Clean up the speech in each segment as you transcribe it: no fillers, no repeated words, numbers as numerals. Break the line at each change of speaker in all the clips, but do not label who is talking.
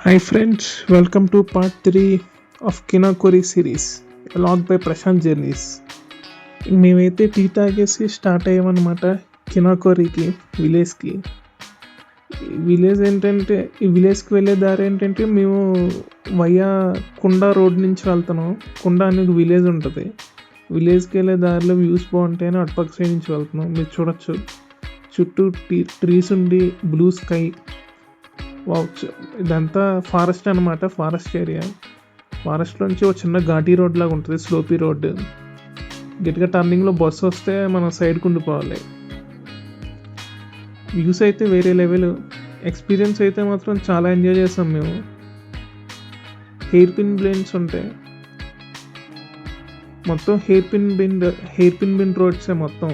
Hi friends, welcome to part 3 of Kinakori series, log by Prashant journeys. మేమైతే tea తాగేసి start అయ్యామన్నమాట కినాకోరికి, విలేజ్కి. విలేజ్ ఏంటంటే ఈ విలేజ్కి వెళ్ళే దారి ఏంటంటే మేము వయా కుండ రోడ్ నుంచి వెళ్తున్నాం. కుండ అనే ఒక విలేజ్ ఉంటుంది. విలేజ్కి వెళ్ళే దారిలో వ్యూస్ బాగుంటాయని అటుపక్క సైడ్ నుంచి వెళ్తున్నాం. మీరు చూడొచ్చు చుట్టూ ట్రీస్ ఉండి బ్లూ స్కై. ఇదంతా ఫారెస్ట్ అనమాట, ఫారెస్ట్ ఏరియా. ఫారెస్ట్లోంచి ఒక చిన్న ఘాటీ రోడ్ లాగా ఉంటుంది, స్లోపీ రోడ్. గట్టిగా టర్నింగ్లో బస్సు వస్తే మనం సైడ్కి ఉండిపోవాలి. వ్యూస్ అయితే వేరే లెవెల్. ఎక్స్పీరియన్స్ అయితే మాత్రం చాలా ఎంజాయ్ చేసాం మేము. హెయిర్ పిన్ బ్లేన్స్ ఉంటాయి మొత్తం, హెయిర్ పిన్ బిన్ రోడ్సే మొత్తం.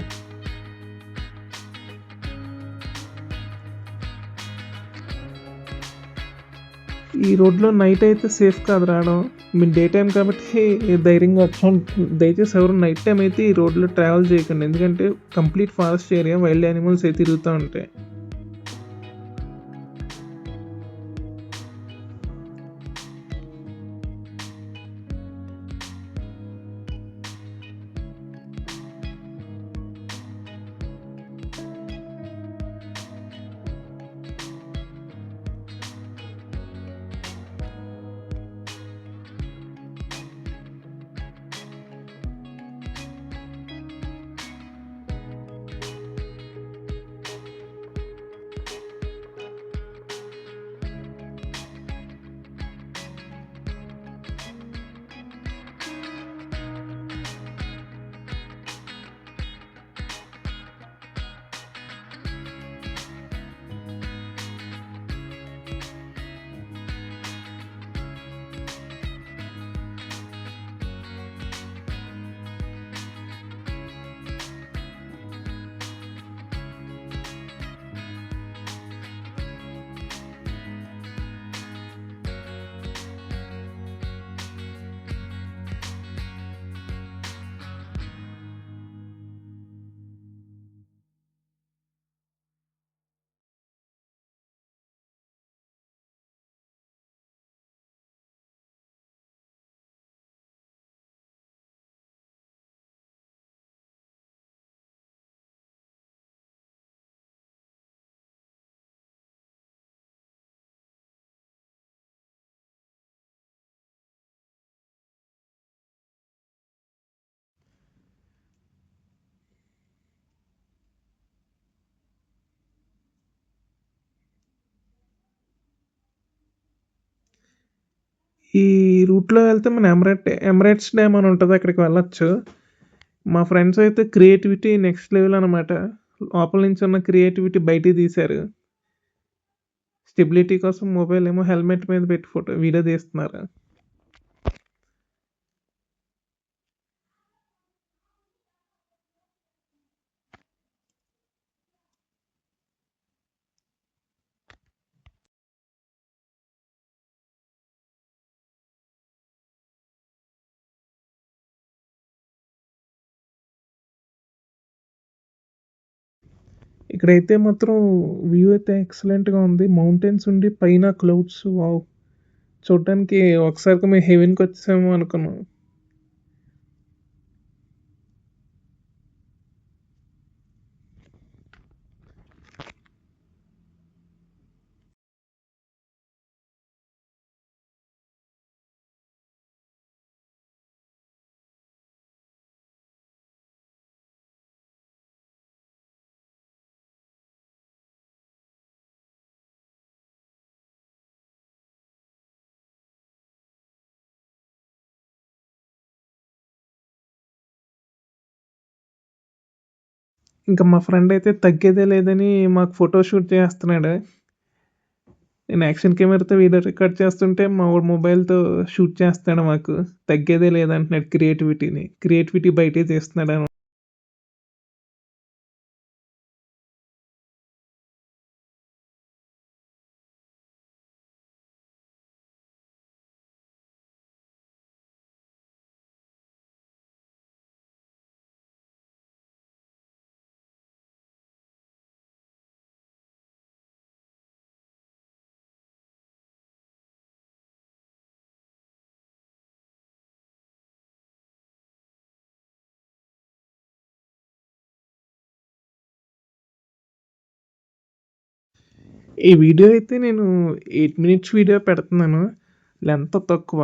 ఈ రోడ్లో నైట్ అయితే సేఫ్ కాదు రావడం. మేము డే టైం కాబట్టి ధైర్యంగా వచ్చాం. దయచేసి ఎవరు నైట్ టైం అయితే ఈ రోడ్లో ట్రావెల్ చేయకండి, ఎందుకంటే complete forest area, wild animals అయితే తిరుగుతూ ఉంటాయి. ఈ రూట్లో వెళ్తే మన ఎమరేట్స్ డ్యామ్ అని ఉంటుంది, అక్కడికి వెళ్ళొచ్చు. మా ఫ్రెండ్స్ అయితే క్రియేటివిటీ నెక్స్ట్ లెవెల్ అనమాట. లోపల నుంచి ఉన్న క్రియేటివిటీ బయటికి తీశారు. స్టెబిలిటీ కోసం మొబైల్ ఏమో హెల్మెట్ మీద పెట్టి వీడియో తీస్తున్నారు. ఇక్కడైతే మాత్రం వ్యూ అయితే ఎక్సలెంట్గా ఉంది. మౌంటైన్స్ ఉండి పైన క్లౌడ్స్. వావ్, చూడటానికి ఒకసారిగా మేము హెవెన్కి వచ్చామో అనుకున్నాం. ఇంకా మా ఫ్రెండ్ అయితే తగ్గేదే లేదని మాకు ఫోటో షూట్ చేస్తున్నాడు. నేను యాక్షన్ కెమెరాతో వీడియో రికార్డ్ చేస్తుంటే మా మొబైల్తో షూట్ చేస్తాడు. మాకు తగ్గేదే లేదంటున్నాడు. క్రియేటివిటీ బయటే తీస్తున్నాడు. ఈ వీడియో అయితే నేను 8 మినిట్స్ వీడియో పెడుతున్నాను. లెంత్ తక్కువ.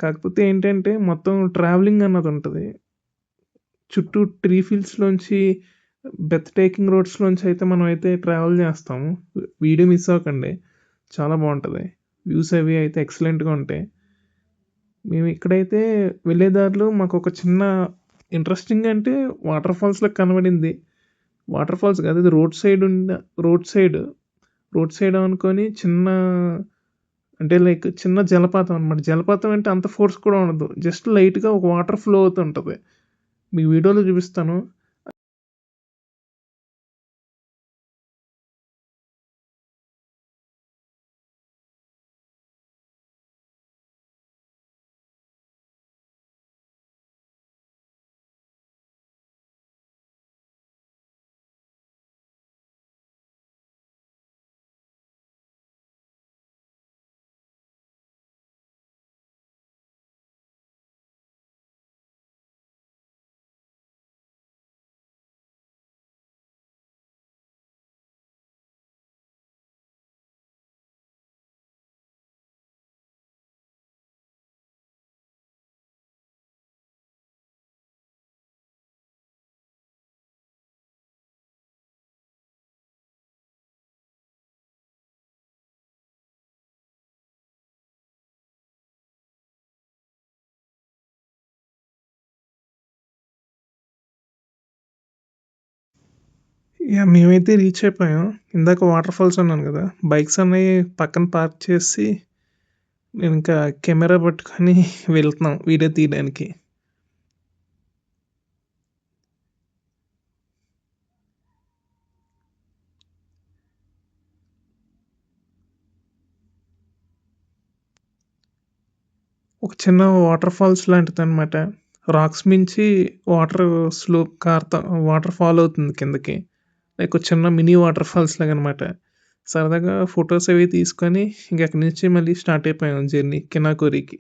కాకపోతే ఏంటంటే మొత్తం ట్రావెలింగ్ అన్నది ఉంటది. చుట్టూ ట్రీ ఫీల్డ్స్‌లోంచి బెత్ టేకింగ్ రోడ్స్‌లోంచి అయితే మనమైతే ట్రావెల్ చేస్తాము. వీడియో మిస్ అవ్వకండి. చాలా బావుంటది. వ్యూస్ అవి అయితే ఎక్సలెంట్‌గా ఉంటాయి. మేము ఇక్కడైతే వెళ్ళే దారిలో మాకొక చిన్న ఇంట్రెస్టింగ్ అంటే వాటర్ ఫాల్స్‌లా కనబడింది. వాటర్ ఫాల్స్ కాదు. ఇది రోడ్ సైడ్ రోడ్ సైడ్ అనుకోని చిన్న అంటే లైక్ చిన్న జలపాతం అనమాట. జలపాతం అంటే అంత ఫోర్స్ కూడా ఉండదు. జస్ట్ లైట్‌గా ఒక వాటర్ ఫ్లో అవుతుంటది. మీకు వీడియోలో చూపిస్తాను. యాహ్! మేమైతే రీచ్ అయిపోయాం. ఇందాక వాటర్ ఫాల్స్ అన్నాను గదా! బైక్స్ అన్నయి పక్కన పార్క్ చేసి నేనింకా కెమెరా పట్టుకొని వెళ్తున్నాం వీడియో తీయడానికి. ఒక చిన్న వాటర్ ఫాల్స్ లాంటిదనమాట. రాక్స్ మించి వాటర్ స్లోప్ వాటర్ ఫాల్ అవుతుంది కిందకి. లైక్ ఒక చిన్న మినీ వాటర్ ఫాల్స్ లాగనమాట. సరదాగా ఫోటోస్ అవి తీసుకొని ఇంక అక్కడి నుంచి మళ్ళీ స్టార్ట్ అయిపోయాం జర్నీ కినాకురికి.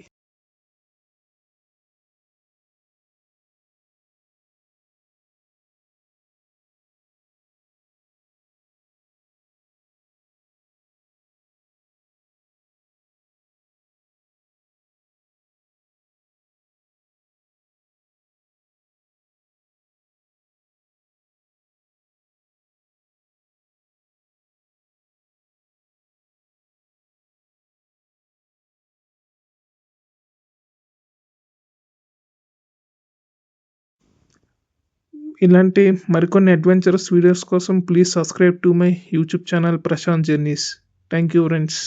ఇలాంటి మరికొన్ని అడ్వెంచరస్ వీడియోస్ కోసం please subscribe to my YouTube channel Prashant journeys. Thank you friends.